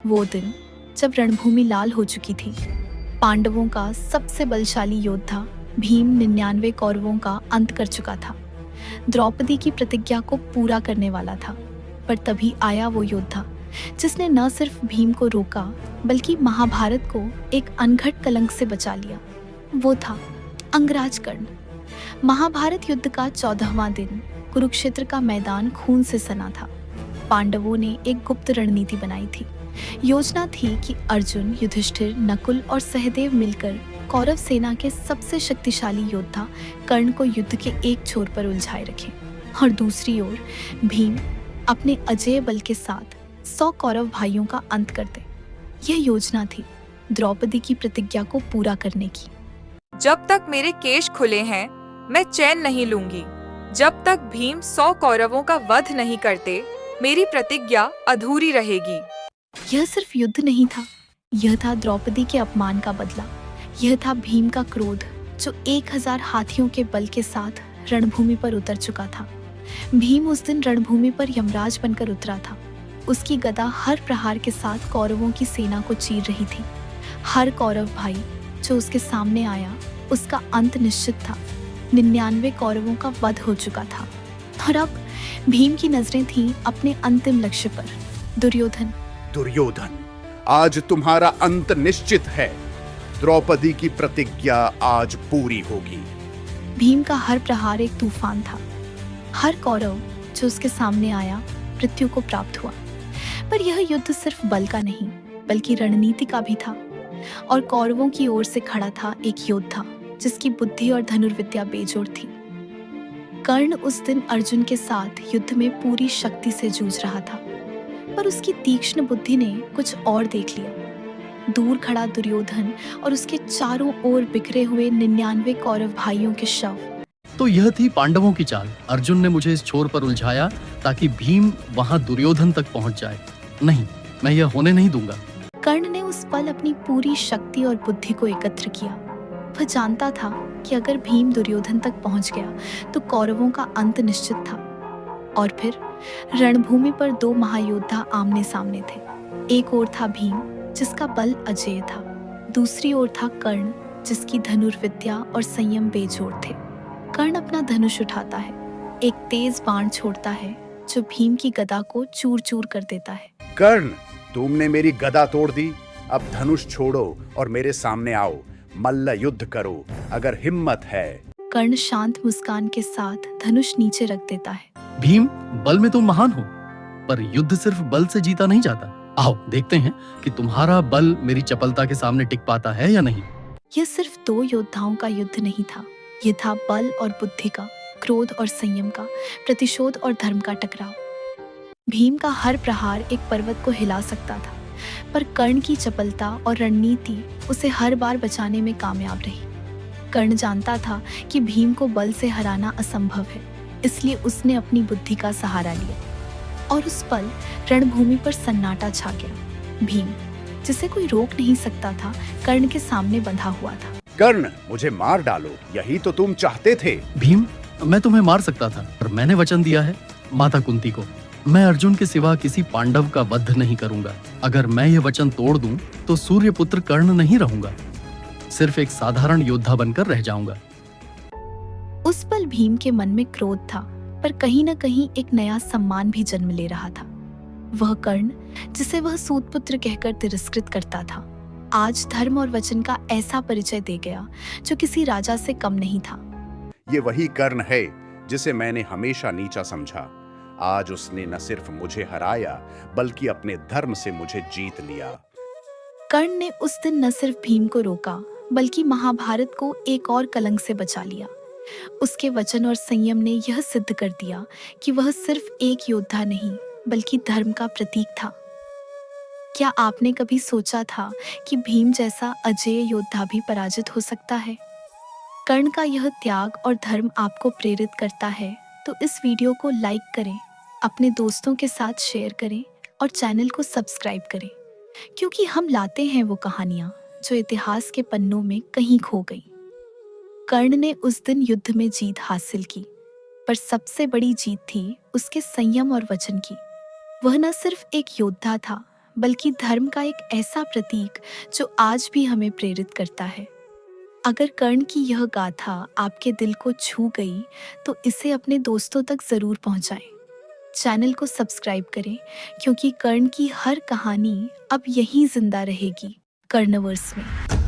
वो दिन जब रणभूमि लाल हो चुकी थी। पांडवों का सबसे बलशाली योद्धा भीम 99 कौरवों का अंत कर चुका था। द्रौपदी की प्रतिज्ञा को पूरा करने वाला था। पर तभी आया वो योद्धा जिसने न सिर्फ भीम को रोका बल्कि महाभारत को एक अनघट कलंक से बचा लिया। वो था अंगराज कर्ण। महाभारत युद्ध का 14वां दिन कुरुक्षेत्र का मैदान खून से सना था। पांडवों ने एक गुप्त रणनीति बनाई थी। योजना थी कि अर्जुन, युधिष्ठिर, नकुल और सहदेव मिलकर कौरव सेना के सबसे शक्तिशाली योद्धा कर्ण को युद्ध के एक छोर पर उलझाए रखें और दूसरी ओर भीम अपने अजेय बल के साथ 100 कौरव भाइयों का अंत कर दे। यह योजना थी द्रौपदी की प्रतिज्ञा को पूरा करने की। जब तक मेरे केश खुले हैं मैं चैन नहीं लूंगी। जब तक भीम 100 कौरवों का वध नहीं करते मेरी प्रतिज्ञा अधूरी रहेगी। यह सिर्फ युद्ध नहीं था, यह था द्रौपदी के अपमान का बदला। यह था भीम का क्रोध जो 1000 हाथियों के बल के साथ रणभूमि पर उतर चुका था। भीम उस दिन रणभूमि पर यमराज बनकर उतरा था। उसकी गदा हर प्रहार के साथ कौरवों की सेना को चीर रही थी। हर कौरव भाई जो उसके सामने आया उसका अंत निश्चित था। 99 कौरवों का वध हो चुका था और अब भीम की नजरें थीं अपने अंतिम लक्ष्य पर, दुर्योधन। दुर्योधन, आज तुम्हारा अंत निश्चित है। द्रौपदी की प्रतिज्ञा आज पूरी होगी। भीम का हर प्रहार एक तूफान था। हर कौरव जो उसके सामने आया मृत्यु को प्राप्त हुआ। पर यह युद्ध सिर्फ बल का नहीं बल्कि रणनीति का भी था और कौरवों की ओर से खड़ा था एक योद्धा जिसकी बुद्धि और धनुर्विद्या बेजोड़ थी। कर्ण उस दिन अर्जुन के साथ युद्ध में पूरी शक्ति से जूझ रहा था, पर उसकी तीक्ष्ण बुद्धि ने कुछ और देख लिया। दूर खड़ा दुर्योधन और उसके चारों ओर बिखरे हुए 99 कौरव भाइयों के शव। तो यह थी पांडवों की चाल। अर्जुन ने मुझे इस छोर पर उलझाया ताकि भीम वहां दुर्योधन तक पहुंच जाए। नहीं, मैं यह होने नहीं दूंगा। कर्ण ने उस पल अपनी पूरी शक्ति और बुद्धि को एकत्र किया। वह जानता था कि अगर भीम दुर्योधन तक पहुंच गया तो कौरवों का अंत निश्चित था। और फिर रणभूमि पर 2 महायोद्धा आमने सामने थे। एक ओर था भीम जिसका बल अजेय था, दूसरी ओर था कर्ण जिसकी धनुर्विद्या और संयम बेजोड़ थे। कर्ण अपना धनुष उठाता है, एक तेज बाण छोड़ता है जो भीम की गदा को चूर चूर कर देता है। कर्ण, तुमने मेरी गदा तोड़ दी। अब धनुष छोड़ो और मेरे सामने आओ। मल्ल युद्ध करो अगर हिम्मत है। कर्ण शांत मुस्कान के साथ धनुष नीचे रख देता है। भीम, बल में तुम महान हो, पर युद्ध सिर्फ बल से जीता नहीं जाता। आओ देखते हैं कि तुम्हारा बल मेरी चपलता के सामने टिक पाता है या नहीं। यह सिर्फ 2 योद्धाओं का युद्ध नहीं था, यह था बल और बुद्धि का, क्रोध और संयम का, प्रतिशोध और धर्म का टकराव। भीम का हर प्रहार एक पर्वत को हिला सकता था, पर कर्ण की चपलता और रणनीति उसे हर बार बचाने में कामयाब रही। कर्ण जानता था कि भीम को बल से हराना असंभव है, इसलिए उसने अपनी बुद्धि का सहारा लिया और उस पल रणभूमि पर सन्नाटा छा गया। भीम, जिसे कोई रोक नहीं सकता था, कर्ण के सामने बंधा हुआ था। कर्ण, मुझे मार डालो, यही तो तुम चाहते थे। भीम, मैं तुम्हें मार सकता था, पर मैंने वचन दिया है माता कुंती को, मैं अर्जुन के सिवा किसी पांडव का वध नहीं करूंगा। अगर मैं यह वचन तोड़ दूं तो सूर्यपुत्र कर्ण नहीं रहूंगा, सिर्फ एक साधारण योद्धा बनकर रह जाऊंगा। उस पल भीम के मन में क्रोध था, पर कहीं न कहीं एक नया सम्मान भी जन्म ले रहा था। वह कर्ण जिसे वह सूतपुत्र कहकर तिरस्कृत करता था, आज धर्म और वचन का ऐसा परिचय दे गया जो किसी राजा से कम नहीं था। ये वही कर्ण है जिसे मैंने हमेशा नीचा समझा। आज उसने न सिर्फ मुझे हराया बल्कि अपने धर्म से मुझे जीत लिया। कर्ण ने उस दिन न सिर्फ भीम को रोका बल्कि महाभारत को एक और कलंक से बचा लिया। उसके वचन और संयम ने यह सिद्ध कर दिया कि वह सिर्फ एक योद्धा नहीं बल्कि धर्म का प्रतीक था। क्या आपने कभी सोचा था कि भीम जैसा अजेय योद्धा भी पराजित हो सकता है? कर्ण का यह त्याग और धर्म आपको प्रेरित करता है तो इस वीडियो को लाइक करें, अपने दोस्तों के साथ शेयर करें और चैनल को सब्सक्राइब करें, क्योंकि हम लाते हैं वो कहानियां जो इतिहास के पन्नों में कहीं खो गई। कर्ण ने उस दिन युद्ध में जीत हासिल की, पर सबसे बड़ी जीत थी उसके संयम और वचन की। वह न सिर्फ एक योद्धा था बल्कि धर्म का एक ऐसा प्रतीक जो आज भी हमें प्रेरित करता है। अगर कर्ण की यह गाथा आपके दिल को छू गई तो इसे अपने दोस्तों तक जरूर पहुंचाएं। चैनल को सब्सक्राइब करें क्योंकि कर्ण की हर कहानी अब यहीं जिंदा रहेगी कर्णवर्स में।